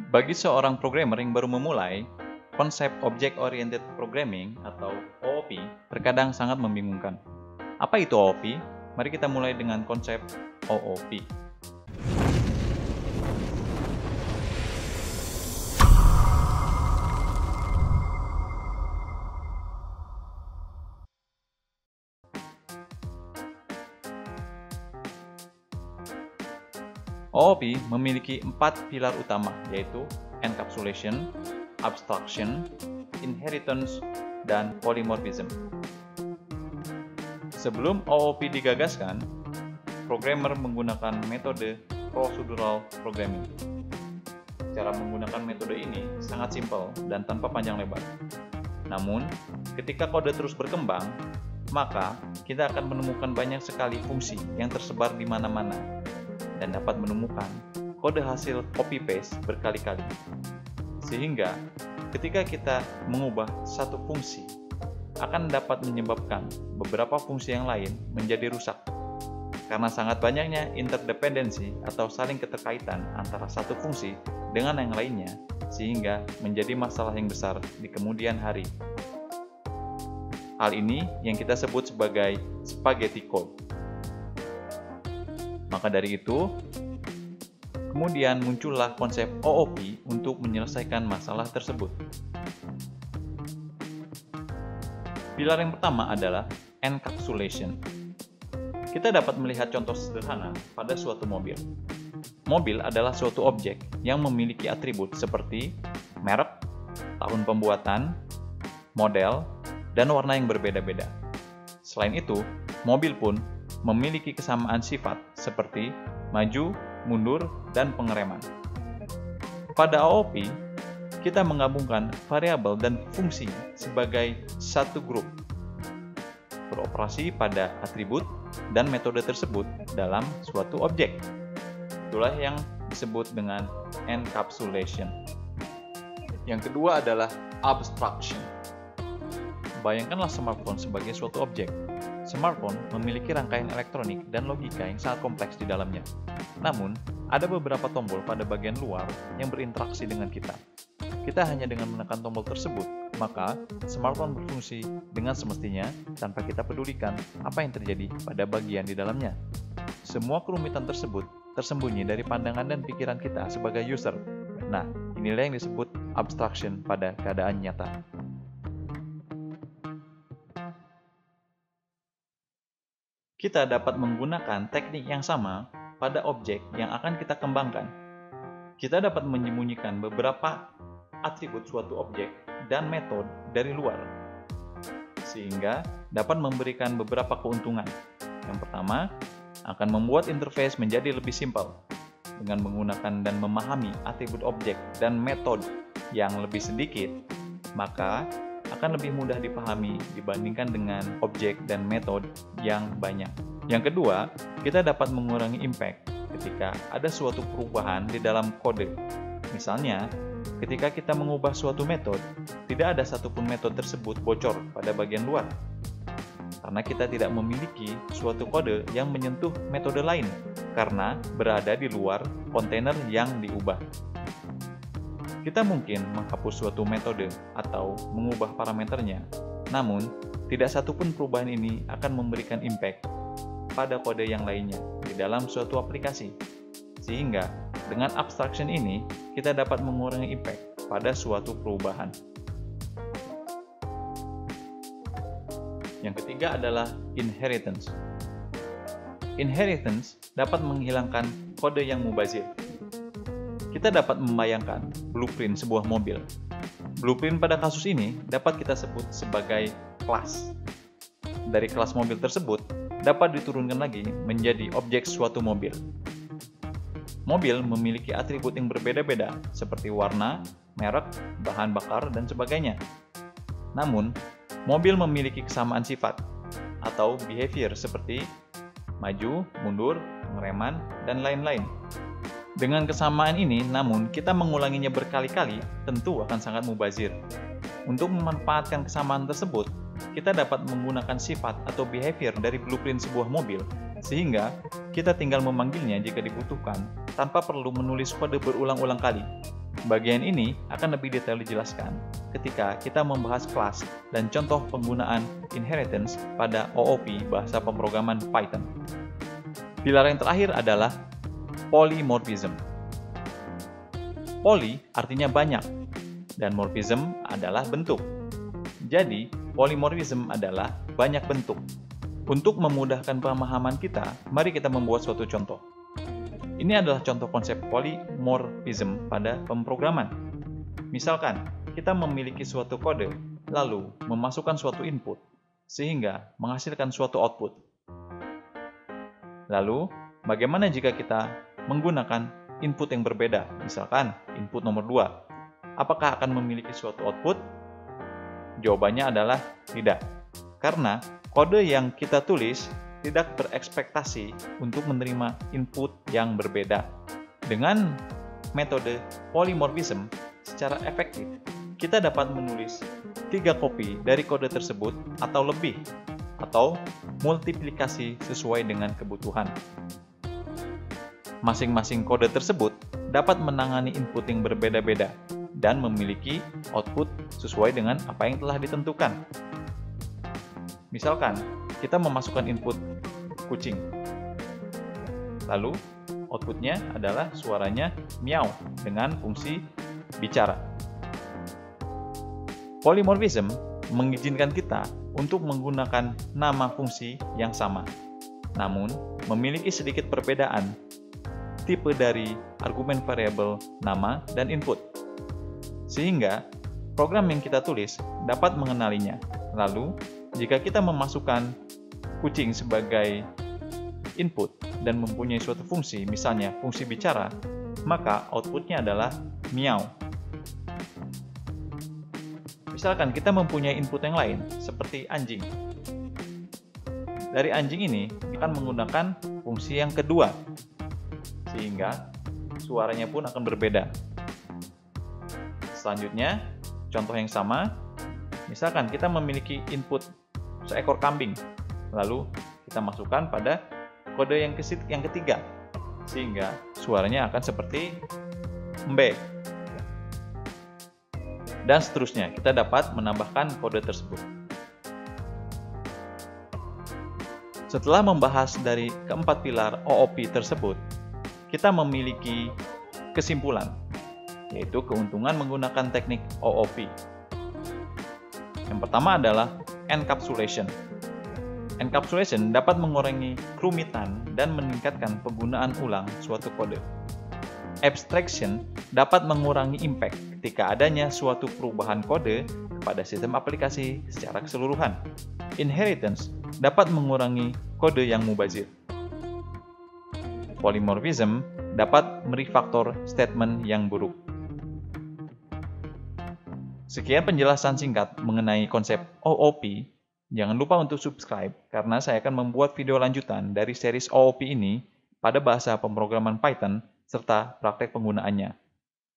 Bagi seorang programmer yang baru memulai, konsep Object Oriented Programming atau OOP terkadang sangat membingungkan. Apa itu OOP? Mari kita mulai dengan konsep OOP. OOP memiliki 4 pilar utama, yaitu encapsulation, abstraction, inheritance, dan polymorphism. Sebelum OOP digagaskan, programmer menggunakan metode procedural programming. Cara menggunakan metode ini sangat simpel dan tanpa panjang lebar. Namun, ketika kode terus berkembang, maka kita akan menemukan banyak sekali fungsi yang tersebar di mana-mana dan dapat menemukan kode hasil copy-paste berkali-kali. Sehingga, ketika kita mengubah satu fungsi, akan dapat menyebabkan beberapa fungsi yang lain menjadi rusak. Karena sangat banyaknya interdependensi atau saling keterkaitan antara satu fungsi dengan yang lainnya, sehingga menjadi masalah yang besar di kemudian hari. Hal ini yang kita sebut sebagai spaghetti code. Maka dari itu, kemudian muncullah konsep OOP untuk menyelesaikan masalah tersebut. Pilar yang pertama adalah encapsulation. Kita dapat melihat contoh sederhana pada suatu mobil. Mobil adalah suatu objek yang memiliki atribut seperti merek, tahun pembuatan, model, dan warna yang berbeda-beda. Selain itu, mobil pun memiliki kesamaan sifat seperti maju, mundur, dan pengereman. Pada OOP, kita menggabungkan variabel dan fungsi sebagai satu grup, beroperasi pada atribut dan metode tersebut dalam suatu objek. Itulah yang disebut dengan encapsulation. Yang kedua adalah abstraction. Bayangkanlah smartphone sebagai suatu objek. Smartphone memiliki rangkaian elektronik dan logika yang sangat kompleks di dalamnya. Namun, ada beberapa tombol pada bagian luar yang berinteraksi dengan kita. Kita hanya dengan menekan tombol tersebut, maka smartphone berfungsi dengan semestinya tanpa kita pedulikan apa yang terjadi pada bagian di dalamnya. Semua kerumitan tersebut tersembunyi dari pandangan dan pikiran kita sebagai user. Nah, inilah yang disebut abstraction pada keadaan nyata. Kita dapat menggunakan teknik yang sama pada objek yang akan kita kembangkan. Kita dapat menyembunyikan beberapa atribut suatu objek dan metode dari luar, sehingga dapat memberikan beberapa keuntungan. Yang pertama, akan membuat interface menjadi lebih simpel. Dengan menggunakan dan memahami atribut objek dan metode yang lebih sedikit, maka akan lebih mudah dipahami dibandingkan dengan objek dan metode yang banyak. Yang kedua, kita dapat mengurangi impact ketika ada suatu perubahan di dalam kode. Misalnya, ketika kita mengubah suatu metode, tidak ada satupun metode tersebut bocor pada bagian luar. Karena kita tidak memiliki suatu kode yang menyentuh metode lain, karena berada di luar kontainer yang diubah. Kita mungkin menghapus suatu metode atau mengubah parameternya, namun tidak satupun perubahan ini akan memberikan impact pada kode yang lainnya di dalam suatu aplikasi. Sehingga dengan abstraction ini, kita dapat mengurangi impact pada suatu perubahan. Yang ketiga adalah inheritance. Inheritance dapat menghilangkan kode yang mubazir. Kita dapat membayangkan blueprint sebuah mobil. Blueprint pada kasus ini dapat kita sebut sebagai kelas. Dari kelas mobil tersebut dapat diturunkan lagi menjadi objek suatu mobil. Mobil memiliki atribut yang berbeda-beda seperti warna, merek, bahan bakar, dan sebagainya. Namun, mobil memiliki kesamaan sifat atau behavior seperti maju, mundur, pengereman, dan lain-lain. Dengan kesamaan ini, namun kita mengulanginya berkali-kali tentu akan sangat mubazir. Untuk memanfaatkan kesamaan tersebut, kita dapat menggunakan sifat atau behavior dari blueprint sebuah mobil, sehingga kita tinggal memanggilnya jika dibutuhkan tanpa perlu menulis kode berulang-ulang kali. Bagian ini akan lebih detail dijelaskan ketika kita membahas kelas dan contoh penggunaan inheritance pada OOP bahasa pemrograman Python. Pilar yang terakhir adalah polymorphism. Poly artinya banyak, dan morphism adalah bentuk. Jadi, polymorphism adalah banyak bentuk. Untuk memudahkan pemahaman kita, mari kita membuat suatu contoh. Ini adalah contoh konsep polymorphism pada pemrograman. Misalkan, kita memiliki suatu kode, lalu memasukkan suatu input, sehingga menghasilkan suatu output. Lalu, bagaimana jika kita menggunakan input yang berbeda, misalkan input nomor 2? Apakah akan memiliki suatu output? Jawabannya adalah tidak. Karena kode yang kita tulis tidak berekspektasi untuk menerima input yang berbeda. Dengan metode polymorphism, secara efektif, kita dapat menulis 3 kopi dari kode tersebut atau lebih, atau multiplikasi sesuai dengan kebutuhan. Masing-masing kode tersebut dapat menangani input yang berbeda-beda dan memiliki output sesuai dengan apa yang telah ditentukan. Misalkan, kita memasukkan input kucing. Lalu, outputnya adalah suaranya meow dengan fungsi bicara. Polymorphism mengizinkan kita untuk menggunakan nama fungsi yang sama, namun memiliki sedikit perbedaan tipe dari argumen variabel nama dan input. Sehingga, program yang kita tulis dapat mengenalinya. Lalu, jika kita memasukkan kucing sebagai input dan mempunyai suatu fungsi, misalnya fungsi bicara, maka outputnya adalah meow. Misalkan kita mempunyai input yang lain, seperti anjing. Dari anjing ini, kita akan menggunakan fungsi yang kedua, sehingga suaranya pun akan berbeda. Selanjutnya, contoh yang sama, misalkan kita memiliki input seekor kambing, lalu kita masukkan pada kode yang ketiga, sehingga suaranya akan seperti mbe. Dan seterusnya, kita dapat menambahkan kode tersebut. Setelah membahas dari keempat pilar OOP tersebut, kita memiliki kesimpulan, yaitu keuntungan menggunakan teknik OOP. Yang pertama adalah encapsulation. Encapsulation dapat mengurangi kerumitan dan meningkatkan penggunaan ulang suatu kode. Abstraction dapat mengurangi impact ketika adanya suatu perubahan kode kepada sistem aplikasi secara keseluruhan. Inheritance dapat mengurangi kode yang mubazir. Polymorphism dapat merefaktor statement yang buruk. Sekian penjelasan singkat mengenai konsep OOP. Jangan lupa untuk subscribe karena saya akan membuat video lanjutan dari series OOP ini pada bahasa pemrograman Python serta praktek penggunaannya.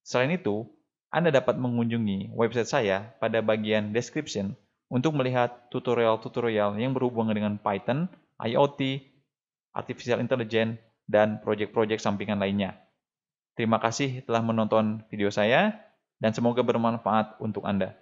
Selain itu, Anda dapat mengunjungi website saya pada bagian description untuk melihat tutorial-tutorial yang berhubungan dengan Python, IoT, Artificial Intelligence, dan proyek-proyek sampingan lainnya. Terima kasih telah menonton video saya, dan semoga bermanfaat untuk Anda.